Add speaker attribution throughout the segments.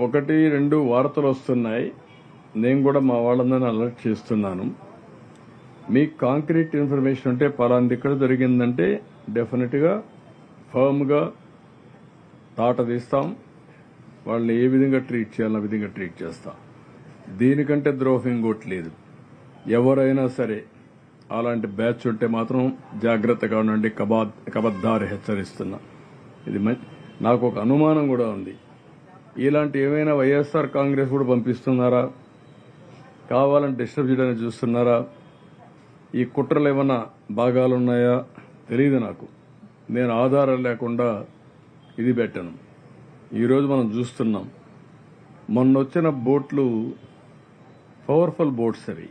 Speaker 1: ఒకటి రెండు వార్తలు వస్తున్నాయి. నేను కూడా మా వాళ్ళందరినీ అలర్ట్ చేస్తున్నాను. మీకు కాంక్రీట్ ఇన్ఫర్మేషన్ ఉంటే పలాంది ఇక్కడ జరిగిందంటే డెఫినెట్గా ఫర్మ్గా తాట తీస్తాం. వాళ్ళని ఏ విధంగా ట్రీట్ చేయాలో ఆ విధంగా ట్రీట్ చేస్తాం. దీనికంటే ద్రోహం ఇంకోటి లేదు. ఎవరైనా సరే అలాంటి బ్యాచ్ ఉంటే మాత్రం జాగ్రత్తగా ఉండండి. కబద్దారి హెచ్చరిస్తున్నా. ఇది నాకు ఒక అనుమానం కూడా ఉంది. ఇలాంటి ఏమైనా వైఎస్ఆర్ కాంగ్రెస్ కూడా పంపిస్తున్నారా, కావాలని డిస్టర్బ్ చేయడానికి చూస్తున్నారా, ఈ కుట్రలు ఏమైనా భాగాలున్నాయా తెలియదు నాకు. నేను ఆధారం లేకుండా ఇది పెట్టను. ఈరోజు మనం చూస్తున్నాం, మొన్న వచ్చిన బోట్లు పవర్ఫుల్ బోట్స్, అవి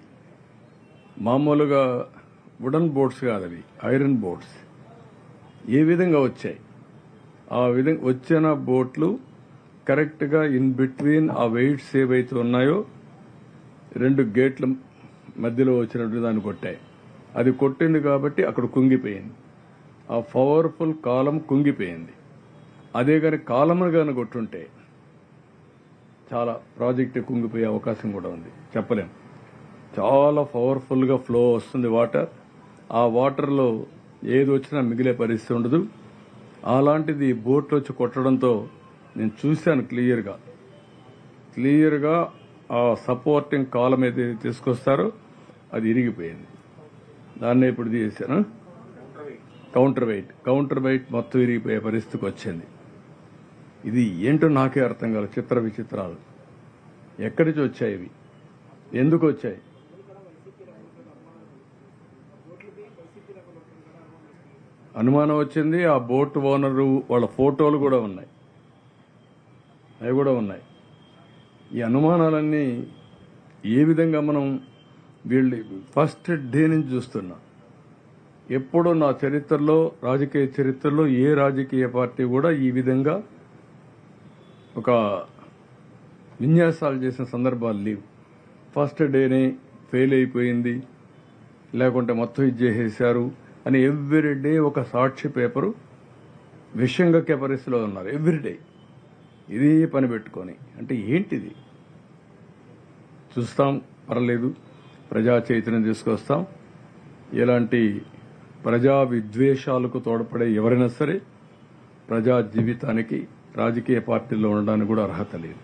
Speaker 1: మామూలుగా వుడన్ బోట్స్ కాదు, అవి ఐరన్ బోట్స్. ఏ విధంగా వచ్చాయి, ఆ విధంగా వచ్చిన బోట్లు కరెక్ట్గా ఇన్ బిట్వీన్ ఆ వెయిట్స్ ఏవైతే ఉన్నాయో 2 గేట్ల మధ్యలో వచ్చినట్టు దాన్ని కొట్టాయి. అది కొట్టింది కాబట్టి అక్కడ కుంగిపోయింది. ఆ పవర్ఫుల్ కాలం కుంగిపోయింది. అదే కానీ కాలంను కానీ కొట్టుంటే చాలా ప్రాజెక్టు కుంగిపోయే అవకాశం కూడా ఉంది. చెప్పలేం. చాలా పవర్ఫుల్గా ఫ్లో వస్తుంది వాటర్. ఆ వాటర్లో ఏది వచ్చినా మిగిలే పరిస్థితి ఉండదు. అలాంటిది బోట్లు వచ్చి కొట్టడంతో నేను చూశాను క్లియర్గా ఆ సపోర్టింగ్ కాలం ఏదైతే తీసుకొస్తారో అది ఇరిగిపోయింది. దాన్నే ఇప్పుడు తీసాను. కౌంటర్ వెయిట్ మొత్తం ఇరిగిపోయే పరిస్థితికి వచ్చింది. ఇది ఏంటో నాకే అర్థం కాదు. చిత్ర విచిత్రాలు ఎక్కడి నుంచి వచ్చాయి, ఇవి ఎందుకు వచ్చాయి? అనుమానం వచ్చింది. ఆ బోట్ ఓనరు వాళ్ళ ఫోటోలు కూడా ఉన్నాయి, అవి కూడా ఉన్నాయి. ఈ అనుమానాలన్నీ ఏ విధంగా మనం వీళ్ళు ఫస్ట్ డే నుంచి చూస్తున్నాం. ఎప్పుడూ నా చరిత్రలో, రాజకీయ చరిత్రలో ఏ రాజకీయ పార్టీ కూడా ఈ విధంగా ఒక విన్యాసాలు చేసిన సందర్భాలు లేవు. ఫస్ట్ డేనే ఫెయిల్ అయిపోయింది, లేకుంటే మొత్తం ఇది చేసేశారు అని ఎవ్రీడే ఒక సాక్షి పేపరు విషయంగా పరిస్థితిలో ఉన్నారు. ఎవ్రీడే ఇదే పని పెట్టుకొని. అంటే ఏంటిది? చూస్తాం, పర్లేదు, ప్రజా చైతన్యం తీసుకొస్తాం. ఎలాంటి ప్రజా విద్వేషాలకు తోడ్పడే ఎవరైనా సరే ప్రజా జీవితానికి రాజకీయ పార్టీల్లో ఉండడానికి కూడా అర్హత లేదు.